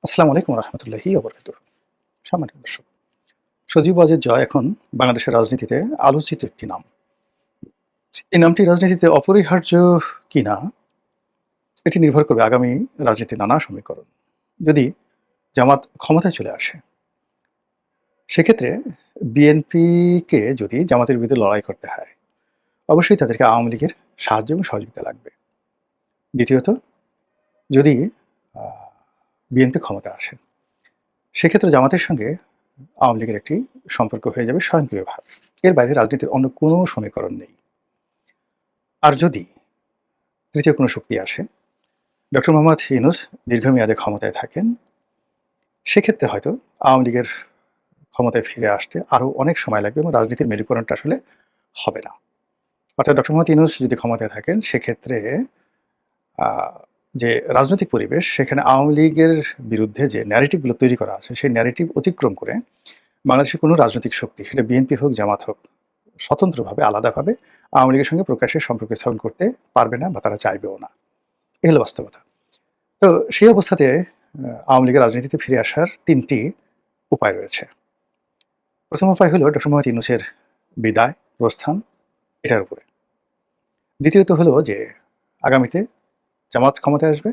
আসসালামু আলাইকুম রহমতুল্লাহি ওবরাকাতুহু। সম্মানিত দর্শক, সজীব ওয়াজেদ জয় এখন বাংলাদেশের রাজনীতিতে আলোচিত একটি নাম। এই নামটি রাজনীতিতে অপরিহার্য কিনা এটি নির্ভর করবে আগামী রাজনীতির নানা সমীকরণ। যদি জামাত ক্ষমতায় চলে আসে, সেক্ষেত্রে বিএনপিকে যদি জামাতের বিরুদ্ধে লড়াই করতে হয়, অবশ্যই তাদেরকে আওয়ামী লীগের সাহায্য এবং সহযোগিতা লাগবে। দ্বিতীয়ত, যদি বিএনপি ক্ষমতায় আসে, সেক্ষেত্রে জামাতের সঙ্গে আওয়ামী লীগের একটি সম্পর্ক হয়ে যাবে স্বয়ংক্রিয়ভাবে। এর বাইরে রাজনীতির অন্য কোনো সমীকরণ নেই। আর যদি তৃতীয় কোনো শক্তি আসে, ডক্টর মোহাম্মদ ইউনূস দীর্ঘমেয়াদে ক্ষমতায় থাকেন, সেক্ষেত্রে হয়তো আওয়ামী লীগের ক্ষমতায় ফিরে আসতে আরও অনেক সময় লাগবে এবং রাজনীতির মেরুকরণটা আসলে হবে না। অর্থাৎ ডক্টর মোহাম্মদ ইউনূস যদি ক্ষমতায় থাকেন, সেক্ষেত্রে আ যে রাজনৈতিক পরিবেশ, সেখানে আওয়ামী লীগের বিরুদ্ধে যে ন্যারেটিভগুলো তৈরি করা আছে, সেই ন্যারেটিভ অতিক্রম করে বাংলাদেশের কোনো রাজনৈতিক শক্তি, সেটা বিএনপি হোক, জামাত হোক, স্বতন্ত্রভাবে আলাদাভাবে আওয়ামী লীগের সঙ্গে প্রকাশ্যে সম্পর্ক স্থাপন করতে পারবে না বা তারা চাইবেও না। এই হলো বাস্তবতা। তো সেই অবস্থাতে আওয়ামী লীগের রাজনীতিতে ফিরে আসার ৩ টি উপায় রয়েছে। প্রথম উপায় হলো ডক্টর মোহাম্মদ ইউনূসের বিদায়, প্রস্থান, এটার উপরে। দ্বিতীয়ত হলো যে আগামীতে জামাত ক্ষমতায় আসবে,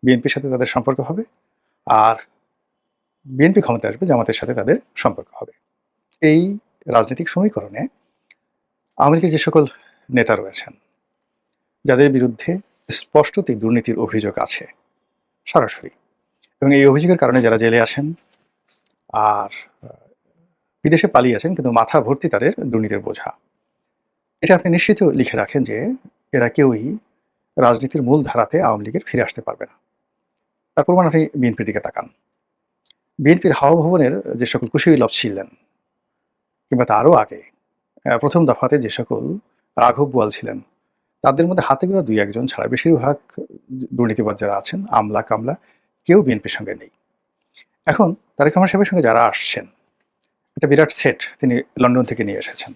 বিএনপির সাথে তাদের সম্পর্ক হবে, আর বিএনপি ক্ষমতায় আসবে, জামাতের সাথে তাদের সম্পর্ক হবে। এই রাজনৈতিক সমীকরণে আওয়ামী লীগের যে সকল নেতা রয়েছেন, যাদের বিরুদ্ধে স্পষ্টতই দুর্নীতির অভিযোগ আছে সরাসরি, এবং এই অভিযোগের কারণে যারা জেলে আছেন আর বিদেশে পালিয়ে আছেন, কিন্তু মাথা ভর্তি তাদের দুর্নীতির বোঝা, এটা আপনি নিশ্চিত লিখে রাখেন যে এরা কেউই রাজনীতির মূল ধারাতে আওয়ামী লীগের ফিরে আসতে পারবে না। তার প্রমাণ আপনি বিএনপির দিকে তাকান। বিএনপির হাওয়া ভবনের যে সকল কুশীলব ছিলেন, কিংবা তারও আগে প্রথম দফাতে যে সকল রাঘব বোয়াল ছিলেন, তাদের মধ্যে হাতে গোনা ২-১ জন ছাড়া বেশিরভাগ দুর্নীতিবাজ যারা আছেন, আমলা কামলা, কেউ বিএনপির সঙ্গে নেই। এখন তারেক রহমান সাহেবের সঙ্গে যারা আসছেন, একটা বিরাট সেট তিনি লন্ডন থেকে নিয়ে এসেছেন।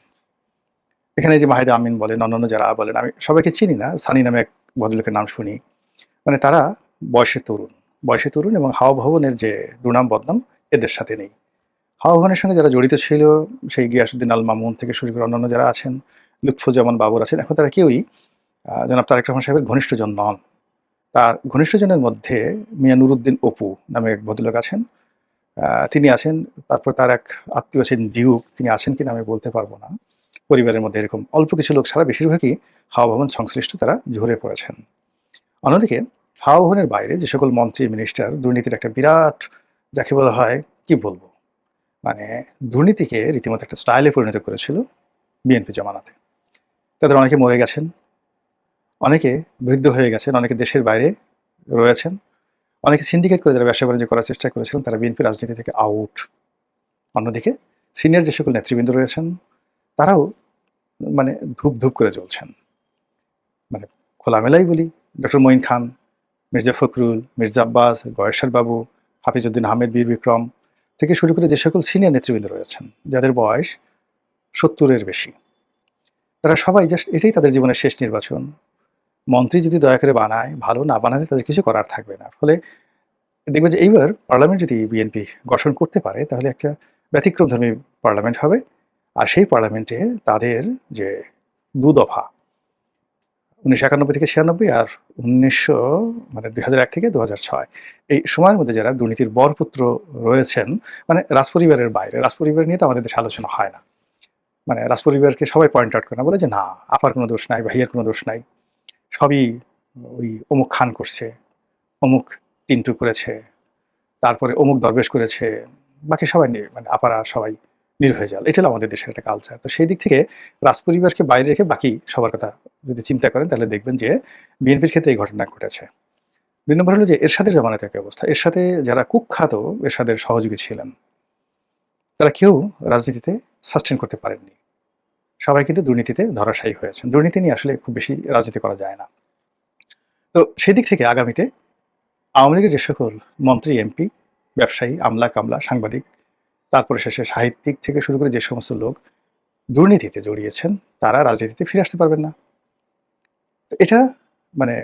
এখানে যে মাহিদা আমিন বলেন, অন্যান্য যারা বলেন, আমি সবাইকে চিনি না, সানি নামে এক ভদ্রলোকের নাম শুনি। মানে তারা বয়সে তরুণ, এবং হাওয়া ভবনের যে দুর্নাম বদনাম এদের সাথে নেই। হাওয়া ভবনের সঙ্গে যারা জড়িত ছিল, সেই গিয়াসউদ্দিন আল মামুন থেকে শুরু করে অন্যান্য যারা আছেন, লুৎফুজ্জামান বাবর আছেন, এখন তারা কেউই জনাব তারেক রহমান সাহেবের ঘনিষ্ঠজন নন। তার ঘনিষ্ঠজনের মধ্যে মিয়া নুরুদ্দিন অপু নামে এক ভদ্রলোক আছেন, তিনি আছেন। তারপর তার এক আত্মীয় আছেন ডিউক, তিনি আছেন কিনা আমি বলতে পারবো না। পরিবারের মধ্যে এরকম অল্প কিছু লোক ছাড়া বেশিরভাগই হাওয়া ভবন সংশ্লিষ্ট, তারা ঝরে পড়েছেন। অন্যদিকে হাওয়া ভবনের বাইরে যে সকল মন্ত্রী, মিনিস্টার দুর্নীতির একটা বিরাট, যাকে বলা হয়, কি বলবো, মানে দুর্নীতিকে রীতিমতো একটা স্টাইলে পরিণত করেছিল বিএনপি জমানাতে। তাদের অনেকে মরে গেছেন, অনেকে বৃদ্ধ হয়ে গেছেন, অনেকে দেশের বাইরে রয়েছেন, অনেকে সিন্ডিকেট করে যারা ব্যবসা বাণিজ্য করার চেষ্টা করেছিলেন, তারা বিএনপি রাজনীতি থেকে আউট। অন্যদিকে সিনিয়র যে সকল নেতৃবৃন্দ রয়েছেন, তারাও মানে ধূপ ধূপ করে চলছেন। মানে খোলামেলাই বলি, ডক্টর মঈন খান, মির্জা ফখরুল, মির্জা আব্বাস, গয়েশ্বর বাবু, হাফিজউদ্দিন আহমেদ, বীর বিক্রম থেকে শুরু করে যে সকল সিনিয়র নেতৃবৃন্দ রয়েছেন, যাদের বয়স ৭০-এর বেশি, তারা সবাই জাস্ট এটাই তাদের জীবনের শেষ নির্বাচন। মন্ত্রী যদি দয়া করে বানায়, ভালো, না বানালে তাদের কিছু করার থাকবে না। ফলে দেখবেন যে এইবার পার্লামেন্ট যদি বিএনপি গঠন করতে পারে, তাহলে একটা ব্যতিক্রমধর্মী পার্লামেন্ট হবে। আর সেই পার্লামেন্টে তাদের যে ২ দফা, ১৯৯১ থেকে ৯৬ আর ২০০১ থেকে ২০০৬, এই সময়ের মধ্যে যারা দুর্নীতির বরপুত্র রয়েছেন, মানে রাজপরিবারের বাইরে, রাজপরিবার নিয়ে তো আমাদের দেশে আলোচনা হয় না। মানে রাজপরিবারকে সবাই পয়েন্ট আউট করে না, বলে যে না, আপার কোনো দোষ নাই, ভাইয়ের কোনো দোষ নাই, সবই ওই অমুক খান করছে, অমুক টিন্টু করেছে, তারপরে অমুক দরবেশ করেছে, বাকি সবাই মানে আপারা সবাই নির্ভয়ে জাল। এটা হলো আমাদের দেশের একটা কালচার। তো সেই দিক থেকে রাজপরিবারকে বাইরে রেখে বাকি সবার কথা যদি চিন্তা করেন, তাহলে দেখবেন যে বিএনপির ক্ষেত্রে এই ঘটনা ঘটেছে। ২ নম্বর হলো যে এরশাদের জামানাতে একই অবস্থা। এরশাদে যারা কুখ্যাত এরশাদের সহযোগী ছিলেন, তারা কেউ রাজনীতিতে সাস্টেইন করতে পারেননি। সবাই কিন্তু দুর্নীতিতে ধরাশায়ী হয়েছেন। দুর্নীতি নিয়ে আসলে খুব বেশি রাজনীতি করা যায় না। তো সেদিক থেকে আগামীতে আওয়ামী লীগের যে সকল মন্ত্রী, এমপি, ব্যবসায়ী, আমলা কামলা, সাংবাদিক, তারপরে শেষে সাহিত্যিক থেকে শুরু করে যে সমস্ত লোক দুর্নীতিতে জড়িয়েছেন, তারা রাজনীতিতে ফিরে আসতে পারবেন না। এটা মানে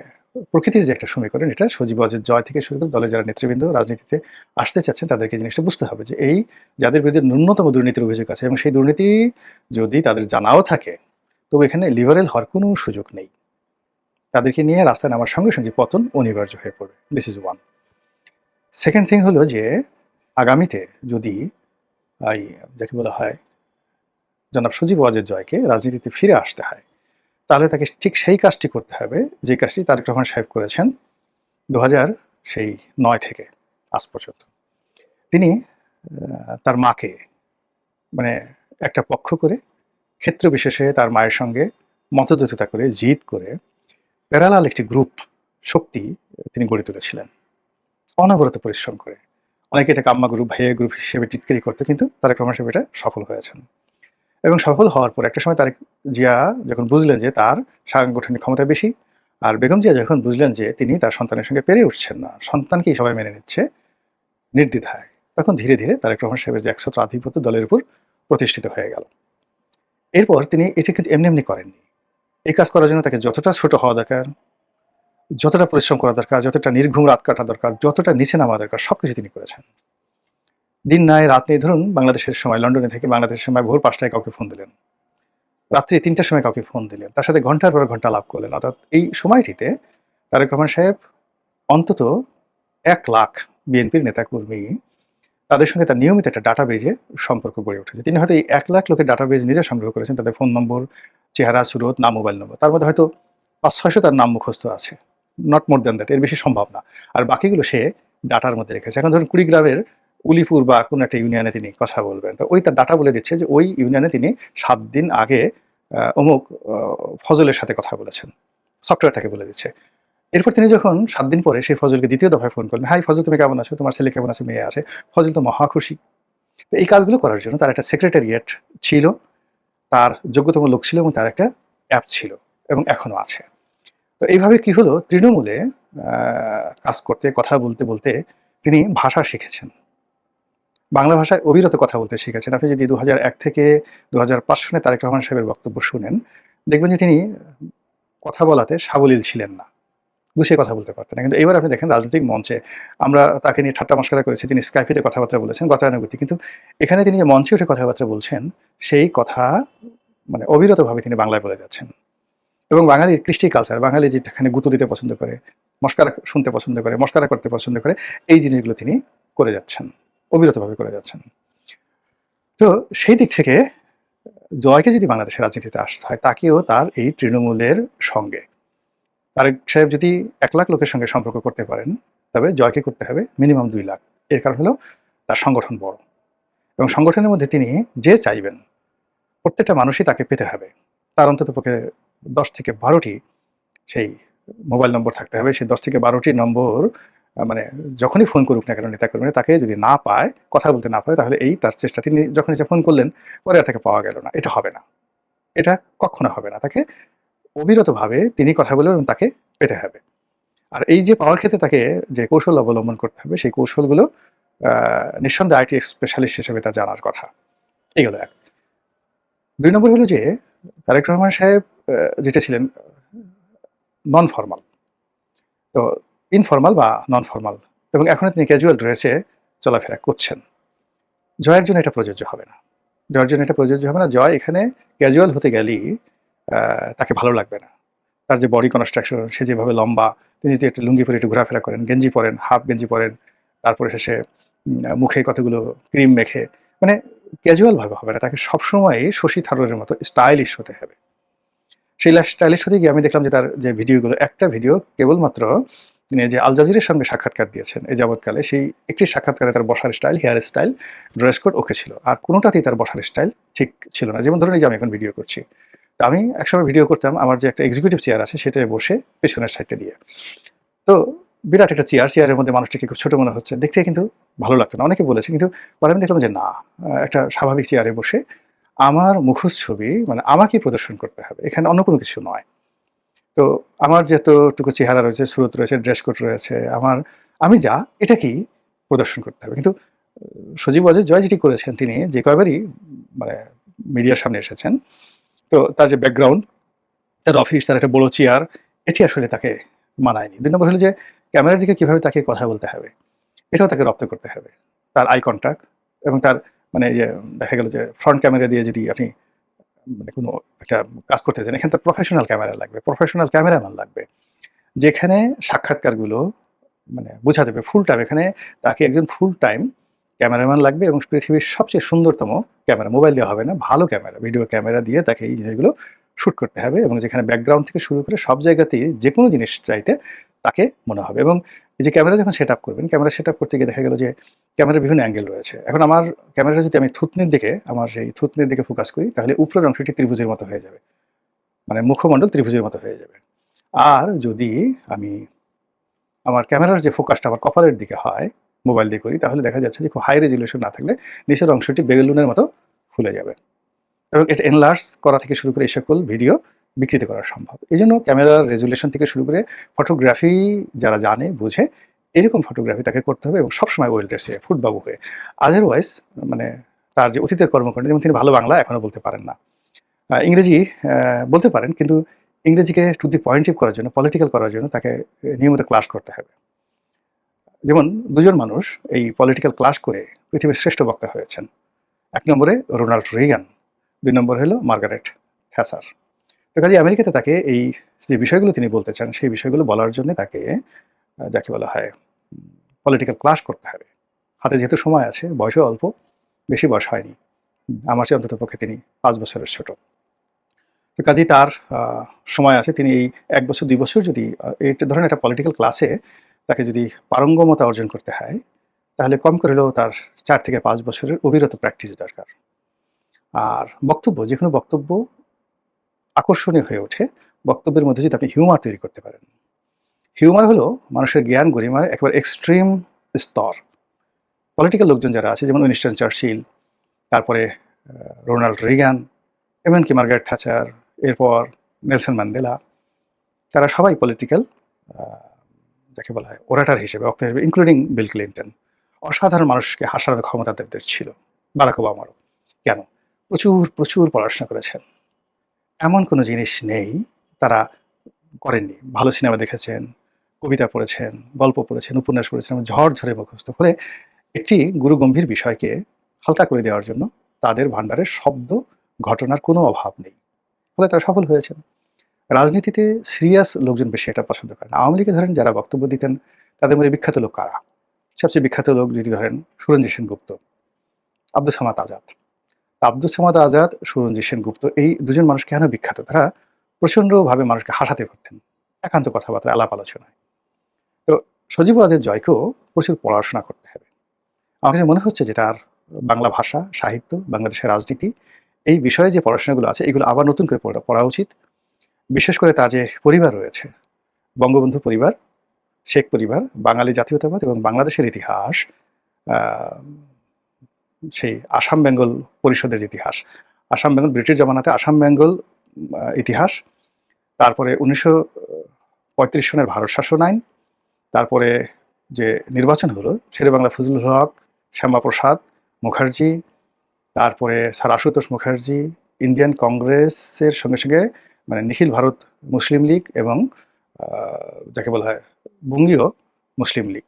প্রকৃতির যে একটা সমীকরণ, এটা সজীব ওয়াজেদ জয় থেকে শুরু করে দলের যারা নেতৃবৃন্দ রাজনীতিতে আসতে চাচ্ছেন তাদেরকে জিনিসটা বুঝতে হবে যে এই যাদের বিরুদ্ধে ন্যূনতম দুর্নীতির অভিযোগ আছে এবং সেই দুর্নীতি যদি তাদের জানাও থাকে, তবে এখানে লিবারেল হওয়ার কোনো সুযোগ নেই। তাদেরকে নিয়ে রাস্তায় নামার সঙ্গে সঙ্গে পতন অনিবার্য হয়ে পড়বে। This is one. Second thing হলো যে আগামীতে যদি এই যাকে বলা হয় জনাব সজীব ওয়াজেদ জয়কে রাজনীতিতে ফিরে আসতে হয়, তাহলে তাকে ঠিক সেই কাজটি করতে হবে যে কাজটি তারেক রহমান সাহেব করেছেন 2009 থেকে আজ পর্যন্ত। তিনি তার মাকে মানে একটা পক্ষ করে ক্ষেত্র বিশেষে তার মায়ের সঙ্গে মতদ্বৈধতা করে জিদ করে প্যারালাল একটি গ্রুপ শক্তি তিনি গড়ে তুলেছিলেন অনবরত পরিশ্রম করে। অনেকে এটাকে আম্মা গ্রুপ, ভাইয়া গ্রুপ হিসেবে টিটকারি করতো, কিন্তু তারেক রহমান সাহেব এটা সফল হয়েছেন। এবং সফল হওয়ার পর একটা সময় তারেক জিয়া যখন বুঝলেন যে তার সাংগঠনিক ক্ষমতা বেশি, আর বেগম জিয়া যখন বুঝলেন যে তিনি তার সন্তানের সঙ্গে পেরে উঠছেন না, সন্তানকেই সবাই মেনে নিচ্ছে নির্দ্বিধায়, তখন ধীরে ধীরে তারেক রহমান সাহেবের যে একছত্র আধিপত্য দলের উপর প্রতিষ্ঠিত হয়ে গেল। এরপর তিনি এটা কিন্তু এমনি এমনি করেননি। এই কাজ করার জন্য তাকে যতটা ছোট হওয়া দরকার, যতটা পরিশ্রম করা দরকার, যতটা নির্ঘুম রাত কাটা দরকার, যতটা নিচে নামা দরকার, সবকিছু তিনি করেছেন। দিন নাই রাত নেই, ধরুন বাংলাদেশের সময় লন্ডনে থেকে বাংলাদেশের সময় ভোর 5টায় কাউকে ফোন দিলেন, রাত্রি 3টার সময় কাউকে ফোন দিলেন, তার সাথে ঘন্টার পর ঘন্টা আলাপ করলেন। অর্থাৎ এই সময়টিতে তারেক রহমান সাহেব অন্তত 1 লাখ বিএনপির নেতাকর্মী, তাদের সঙ্গে তার নিয়মিত একটা ডাটাবেজে সম্পর্ক গড়ে উঠেছে। তিনি হয়তো এই 1 লাখ লোকের ডাটাবেজ নিজে সংগ্রহ করেছেন, তাদের ফোন নম্বর, চেহারা, সুরত, নাম, মোবাইল নম্বর। তার মধ্যে হয়তো 500-600 তার নাম মুখস্থ আছে, নট মোর দ্যান দ্যাট, এর বেশি সম্ভব না। আর বাকিগুলো সে ডাটার মধ্যে রেখেছে। এখন ধরুন কুড়িগ্রামের উলিপুর বা কোনো একটা ইউনিয়নে তিনি কথা বলবেন, তো ওই তার ডাটা বলে দিচ্ছে যে ওই ইউনিয়নে তিনি 7 দিন আগে অমুক ফজলের সাথে কথা বলেছেন, সফটওয়্যার তাকে বলে দিচ্ছে। এরপর তিনি যখন 7 দিন পরে সেই ফজলকে দ্বিতীয় দফায় ফোন করলেন, হাই ফজল, তুমি কেমন আছো, তোমার ছেলে কেমন আছে, মেয়ে আছে। ফজল তো মহা খুশি। তো এই কাজগুলো করার জন্য তার একটা সেক্রেটারিয়েট ছিল, তার যোগ্যতম লোক ছিল এবং তার একটা অ্যাপ ছিল এবং এখনো আছে। তো এইভাবে কি হলো, তৃণমূলে কাজ করতে, কথা বলতে বলতে তিনি ভাষা শিখেছেন, বাংলা ভাষায় অবিরত কথা বলতে শিখেছেন। আপনি যদি 2001 থেকে 2005 সনে তারেক রহমান সাহেবের বক্তব্য শুনেন, দেখবেন যে তিনি কথা বলাতে সাবলীল ছিলেন না, গুছিয়ে কথা বলতে পারতেন না। কিন্তু এবার আপনি দেখেন রাজনৈতিক মঞ্চে আমরা তাকে নিয়ে ঠাট্টা মশকরা করেছি, তিনি স্কাইপেতে কথাবার্তা বলেছেন গতানুগতিক, কিন্তু এখানে তিনি যে মঞ্চে উঠে কথাবার্তা বলছেন, সেই কথা মানে অবিরতভাবে তিনি বাংলায় বলে যাচ্ছেন। এবং বাঙালির কৃষ্টি কালচার, বাঙালি যেখানে গুঁতো দিতে পছন্দ করে, মস্কারা শুনতে পছন্দ করে, মস্কারা করতে পছন্দ করে, এই জিনিসগুলো তিনি করে যাচ্ছেন, অবিরতভাবে করে যাচ্ছেন। তো সেই দিক থেকে জয়কে যদি বাংলাদেশের রাজনীতিতে আসতে হয়, তাকেও তার এই তৃণমূলের সঙ্গে, তারেক সাহেব যদি 1 লাখ লোকের সঙ্গে সম্পর্ক করতে পারেন, তবে জয়কে করতে হবে মিনিমাম 2 লাখ। এর কারণ হলো তার সংগঠন বড়, এবং সংগঠনের মধ্যে তিনি যে চাইবেন প্রত্যেকটা মানুষই তাকে পেতে হবে। তার অন্তত পক্ষে 10 থেকে 12টি সেই মোবাইল নম্বর থাকতে হবে। সেই 10 থেকে 12টি নম্বর মানে যখনই ফোন করুক না কেন নেতাকর্মীরা, তাকে যদি না পায়, কথা বলতে না পারে, তাহলে এই তার চেষ্টা, তিনি যখন এসে ফোন করলেন পরে আর তাকে পাওয়া গেল না, এটা হবে না, এটা কখনো হবে না। তাকে অবিরতভাবে তিনি কথা বলে এবং তাকে পেতে হবে। আর এই যে পাওয়ার ক্ষেত্রে তাকে যে কৌশল অবলম্বন করতে হবে, সেই কৌশলগুলো নিঃসন্দেহে আইটি স্পেশালিস্ট হিসেবে তার জানার কথা। এই হলো 1। 2 নম্বর হলো যে তারেক রহমান সাহেব যেটা ছিলেন নন ফরমাল, তো ইনফরমাল বা নন ফরমাল, এবং এখনো তিনি ক্যাজুয়াল ড্রেসে চলাফেরা করছেন। জয়ের জন্য এটা প্রযোজ্য হবে না, জয়ের জন্য এটা প্রযোজ্য হবে না। জয় এখানে ক্যাজুয়াল হতে গেলেই তাকে ভালো লাগবে না। তার যে বডি কনস্ট্রাকশন, সে যেভাবে লম্বা, তিনি যদি একটা লুঙ্গি পরে একটু ঘোরাফেরা করেন, গেঞ্জি পরেন, হাফ গেঞ্জি পরেন, তারপরে শেষে মুখে কতগুলো ক্রিম মেখে, মানে ক্যাজুয়ালভাবে হবে না, তাকে সবসময়ই শশী থারুরের মতো স্টাইলিশ হতে হবে। সেই স্টাইলিশ হতে গিয়ে আমি দেখলাম যে তার যে ভিডিওগুলো, একটা ভিডিও কেবলমাত্র তিনি যে আল জাজিরের সঙ্গে সাক্ষাৎকার দিয়েছেন এই যাবৎকালে, সেই একটি সাক্ষাৎকারে তার বসার style, hair style, dress code okay ছিল, আর কোনোটাতেই তার বসার স্টাইল ঠিক ছিল না। যেমন ধরুন এই যে আমি এখন ভিডিও করছি, তো আমি একসময় ভিডিও করতাম আমার যে একটা এক্সিকিউটিভ চেয়ার আছে সেটায় বসে পেছনের সাইডটা দিয়ে, তো বিরাট একটা চেয়ারের মধ্যে মানুষটাকে খুব ছোট মনে হচ্ছে, দেখতে কিন্তু ভালো লাগতো না, অনেকে বলেছে। কিন্তু পরে আমি দেখলাম যে না, একটা স্বাভাবিক চেয়ারে বসে আমার মুখোশ ছবি মানে আমাকেই প্রদর্শন করতে হবে, এখানে অন্য কোনো কিছু নয়। তো আমার যতটুকু চেহারা রয়েছে, সুরত রয়েছে, ড্রেস কোড রয়েছে, আমি যা এটাকেই প্রদর্শন করতে হবে। কিন্তু সজীব ওয়াজেদ জয় যেটি করেছেন, তিনি যে কয়বারই মানে মিডিয়ার সামনে এসেছেন, তো তার যে ব্যাকগ্রাউন্ড, তার অফিস, তার একটা বড় চেয়ার, এটি আসলে তাকে মানায়নি। ২ নম্বর হলো যে ক্যামেরার দিকে কিভাবে তাকে কথা বলতে হবে, এটাও তাকে রপ্ত করতে হবে। তার আই কনট্যাক্ট এবং তার মানে ইয়ে দেখা গেল যে ফ্রন্ট ক্যামেরা দিয়ে যদি আপনি মানে কোনো একটা কাজ করতে চান, এখানে তার প্রফেশনাল ক্যামেরা লাগবে, প্রফেশনাল ক্যামেরাম্যান লাগবে। যেখানে সাক্ষাৎকারগুলো মানে বোঝা যাবে ফুল টাইম, এখানে তাকে একজন ফুল টাইম ক্যামেরাম্যান লাগবে এবং পৃথিবীর সবচেয়ে সুন্দরতম ক্যামেরা, মোবাইল দিয়ে হবে না, ভালো ক্যামেরা, ভিডিও ক্যামেরা দিয়ে তাকে এই জিনিসগুলো শ্যুট করতে হবে এবং যেখানে ব্যাকগ্রাউন্ড থেকে শুরু করে সব জায়গাতেই যেকোনো জিনিস চাইতে তাকে মনে হবে। এবং এই যে ক্যামেরা যখন সেট আপ করবেন, ক্যামেরা সেট আপ করতে গিয়ে দেখা গেল যে ক্যামেরার বিভিন্ন অ্যাঙ্গেল রয়েছে। এখন আমার ক্যামেরাটা যদি আমি থুতনির দিকে, আমার সেই থুতনির দিকে ফোকাস করি, তাহলে উপরের অংশটি ত্রিভুজের মতো হয়ে যাবে, মানে মুখমণ্ডল ত্রিভুজের মতো হয়ে যাবে। আর যদি আমি আমার ক্যামেরার যে ফোকাসটা আমার কপালের দিকে হয়, মোবাইল দিয়ে করি, তাহলে দেখা যাচ্ছে যে খুব হাই রেজুলেশন না থাকলে নিচের অংশটি বেলুনের মতো ফুলে যাবে এবং এটা এনলার্জ করা থেকে শুরু করে এই সকল ভিডিও বিকৃত করা সম্ভব। এই জন্য ক্যামেরার রেজুলেশন থেকে শুরু করে ফটোগ্রাফি যারা জানে বুঝে এরকম ফটোগ্রাফি তাকে করতে হবে এবং সবসময় ওয়েল ড্রেসে ফুটবাবু হয়ে। আদারওয়াইজ মানে তার যে অতীতের কর্মকাণ্ড, যেমন তিনি ভালো বাংলা এখনও বলতে পারেন না, ইংরেজি বলতে পারেন, কিন্তু ইংরেজিকে টু দি পয়েন্টিভ করার জন্য, পলিটিক্যাল করার জন্য তাকে নিয়মিত ক্লাস করতে হবে। যেমন দুজন মানুষ এই পলিটিক্যাল ক্লাস করে পৃথিবীর শ্রেষ্ঠ বক্তা হয়েছেন। ১ নম্বরে রোনাল্ড রিগান, ২ নম্বর হলো মার্গারেট থ্যাচার। তো কাজে আমেরিকাতে তাকে এই যে বিষয়গুলো তিনি বলতে চান, সেই বিষয়গুলো বলার জন্য তাকে যাকে বলা হয় পলিটিক্যাল ক্লাস করতে হবে। হাতে যেহেতু সময় আছে, বয়সও অল্প, বেশি বয়স হয়নি। আমার চেয়ে অন্তত পক্ষে তিনি ৫ বছরের ছোট। তো কাজেই তার সময় আছে। তিনি এই ১ বছর ২ বছর যদি এই ধরেন একটা পলিটিক্যাল ক্লাসে তাকে যদি পারঙ্গমতা অর্জন করতে হয়, তাহলে কম করে হলেও তার ৪ থেকে ৫ বছরের অবিরত প্র্যাকটিস দরকার। আর বক্তব্য, যেকোনো বক্তব্য আকর্ষণীয় হয়ে ওঠে বক্তব্যের মধ্যে যদি আপনি হিউমার তৈরি করতে পারেন। হিউমার হলো মানুষের জ্ঞান গরিমার একেবারে এক্সট্রিম স্তর। পলিটিক্যাল লোকজন যারা আছে, যেমন উইনস্টন চার্চিল, তারপরে রোনাল্ড রিগান, এমনকি মার্গারেট থ্যাচার, এরপর নেলসন ম্যান্ডেলা, তারা সবাই পলিটিক্যাল যাকে বলা হয় ওরাটার হিসেবে, বক্তা হিসেবে, ইনক্লুডিং বিল ক্লিন্টন, অসাধারণ মানুষকে হাসানোর ক্ষমতা তাদের ছিল। বারাক ওবামারও। কেন? প্রচুর প্রচুর পড়াশোনা করেছেন, এমন কোনো জিনিস নেই তারা করেননি। ভালো সিনেমা দেখেছেন, কবিতা পড়েছেন, গল্প পড়েছেন, উপন্যাস পড়েছেন, ঝড় ঝরে মুখস্থ। ফলে একটি গুরুগম্ভীর বিষয়কে হালকা করে দেওয়ার জন্য তাদের ভাণ্ডারে শব্দ, ঘটনার কোনো অভাব নেই। ফলে তারা সফল হয়েছেন। রাজনীতিতে সিরিয়াস লোকজন বেশি এটা পছন্দ করেন। আওয়ামী লীগে ধরেন যারা বক্তব্য দিতেন, তাদের মধ্যে বিখ্যাত লোক কারা? সবচেয়ে বিখ্যাত লোক যদি ধরেন সুরঞ্জিত সেনগুপ্ত, আব্দুস সামাদ আজাদ। আব্দুস সামাদ আজাদ, সুরঞ্জিত সেনগুপ্ত, এই দুজন মানুষ কেন বিখ্যাত? তারা প্রচণ্ডভাবে মানুষকে হাসাতে পারতেন একান্ত কথাবার্তা, আলাপ আলোচনায়। তো সজীব ওয়াজেদ জয়কেও প্রচুর পড়াশোনা করতে হবে। আমার কাছে মনে হচ্ছে যে তার বাংলা ভাষা, সাহিত্য, বাংলাদেশের রাজনীতি, এই বিষয়ে যে পড়াশোনাগুলো আছে এগুলো আবার নতুন করে পড়া উচিত। বিশেষ করে তার যে পরিবার রয়েছে, বঙ্গবন্ধু পরিবার, শেখ পরিবার, বাঙালি জাতীয়তাবাদ এবং বাংলাদেশের ইতিহাস, সেই আসাম বেঙ্গল পরিষদের যে ইতিহাস, আসাম বেঙ্গল ব্রিটিশ জমানাতে আসাম বেঙ্গল ইতিহাস, তারপরে ১৯৩৫ সনের ভারত শাসন আইন, তারপরে যে নির্বাচন হলো শেরে বাংলা ফজলুল হক, শ্যামাপ্রসাদ মুখার্জি, তারপরে স্যার আশুতোষ মুখার্জি, ইন্ডিয়ান কংগ্রেসের সঙ্গে সঙ্গে মানে নিখিল ভারত মুসলিম লীগ এবং যাকে বলা হয় বঙ্গীয় মুসলিম লীগ,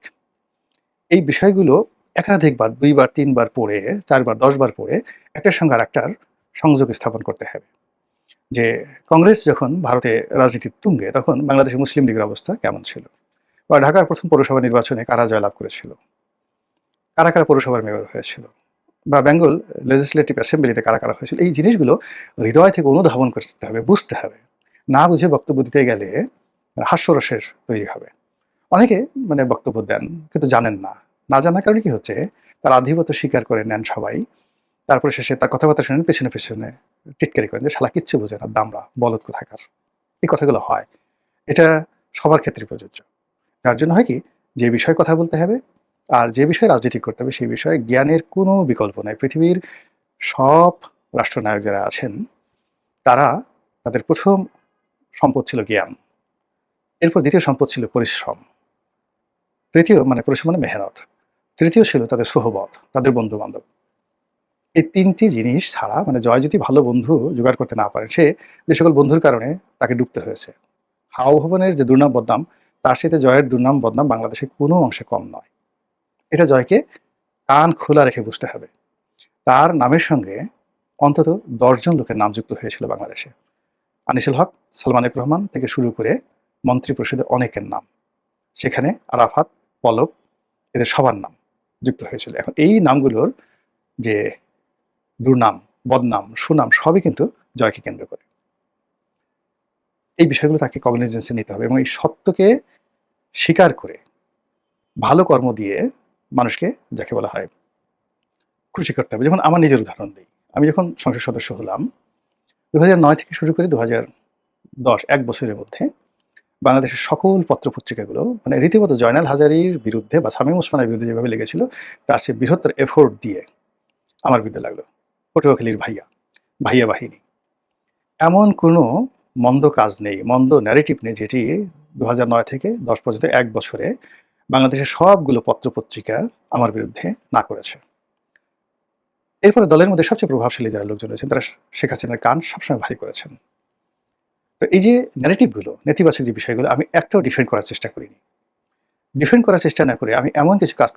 এই বিষয়গুলো একাধিকবার ২ বার ৩ বার পড়ে, ৪ বার ১০ বার পড়ে একটার সঙ্গে আরেকটার সংযোগ স্থাপন করতে হবে। যে কংগ্রেস যখন ভারতে রাজনীতির তুঙ্গে, তখন বাংলাদেশের মুসলিম লীগের অবস্থা কেমন ছিল, বা ঢাকার প্রথম পৌরসভা নির্বাচনে কারা জয়লাভ করেছিল, কারা কারা পৌরসভার মেয়র হয়েছিল, বা বেঙ্গল লেজিসলেটিভ অ্যাসেম্বলিতে কারা কারা হয়েছিল, এই জিনিসগুলো হৃদয় থেকে অনুধাবন করতে হবে, বুঝতে হবে। না বুঝে বক্তব্য দিতে গেলে হাস্যরসের তৈরি হবে। অনেকে মানে বক্তব্য দেন কিন্তু জানেন না। না জানার কারণে কি হচ্ছে, তার আধিপত্য স্বীকার করে নেন সবাই। তারপরে শেষে তার কথাবার্তা শুনেন, পেছনে পেছনে টিটকারি করেন যে শালা কিচ্ছু বোঝে না, দামড়া, বলদ কোথাকার। এই কথাগুলো হয়। এটা সবার ক্ষেত্রে প্রযোজ্য। যার জন্য হয় কি, যে বিষয়ে কথা বলতে হবে আর যে বিষয়ে রাজনীতি করতে হবে সেই বিষয়ে জ্ঞানের কোনো বিকল্প নাই। পৃথিবীর সব রাষ্ট্রনায়ক যারা আছেন তারা, তাদের প্রথম সম্পদ ছিল জ্ঞান, এরপর দ্বিতীয় সম্পদ ছিল পরিশ্রম, তৃতীয় মানে পরিশ্রম মানে মেহনত, তৃতীয় ছিল তাদের সোহবত, তাদের বন্ধু বান্ধব। এই ৩টি জিনিস ছাড়া মানে জয় যদি ভালো বন্ধু জোগাড় করতে না পারেন, সে যে সকল বন্ধুর কারণে তাকে ডুবতে হয়েছে, হাওয়া ভবনের যে দুর্নাম বদনাম তার সাথে জয়ের দুর্নাম বদনাম বাংলাদেশে কোনো অংশে কম নয়। এটা জয়কে কান খোলা রেখে বুঝতে হবে। তার নামের সঙ্গে অন্তত ১০ জন লোকের নাম যুক্ত হয়েছিল বাংলাদেশে। আনিসুল হক, সালমান এফ রহমান থেকে শুরু করে মন্ত্রিপরিষদের অনেকের নাম। সেখানে আরাফাত, পলক এদের সবার নাম যুক্ত হয়েছিল। এখন এই নামগুলোর যে দুর্নাম, বদনাম, সুনাম সবই কিন্তু জয়কে কেন্দ্র করে। এই বিষয়গুলো তাকে কগনিজেন্সে নিতে হবে এবং এই সত্যকে স্বীকার করে ভালো কর্ম দিয়ে মানুষকে, যাকে বলা হয়, খুশি করতে হবে। যেমন আমার নিজের উদাহরণ দিই। আমি যখন সংসদ সদস্য হলাম ২০০৯ থেকে শুরু করে ২০১০ ১ বছরের মধ্যে বাংলাদেশের সকল পত্র-পত্রিকাগুলো মানে রীতিমতো জয়নাল হাজারীর বিরুদ্ধে বা শামীম ওসমানের বিরুদ্ধে যেভাবে লেগেছিল, তার চেয়ে বৃহত্তর এফোর্ট দিয়ে আমার বিরুদ্ধে লাগলো। পটুয়াখালীর ভাইয়া, ভাইয়া বাহিনী। এমন কোনো মন্দ কাজ নেই, মন্দ ন্যারেটিভ নেই যেটি ২০০৯ থেকে ১০ পর্যন্ত ১ বছরে বাংলাদেশের সবগুলো পত্র-পত্রিকা আমার বিরুদ্ধে না করেছে। এরপরে দলের মধ্যে সবচেয়ে প্রভাবশালী যারা লোকজন রয়েছেন তারা শেখ হাসিনার কান সবসময় ভারী করেছেন। তো এই যে ন্যারেটিভগুলো, নেতিবাচক যে বিষয়গুলো আমি একটাও ডিফেন্ড করার চেষ্টা করিনি। ডিফেন্ড করার চেষ্টা না করে আমি এমন কিছু কাজ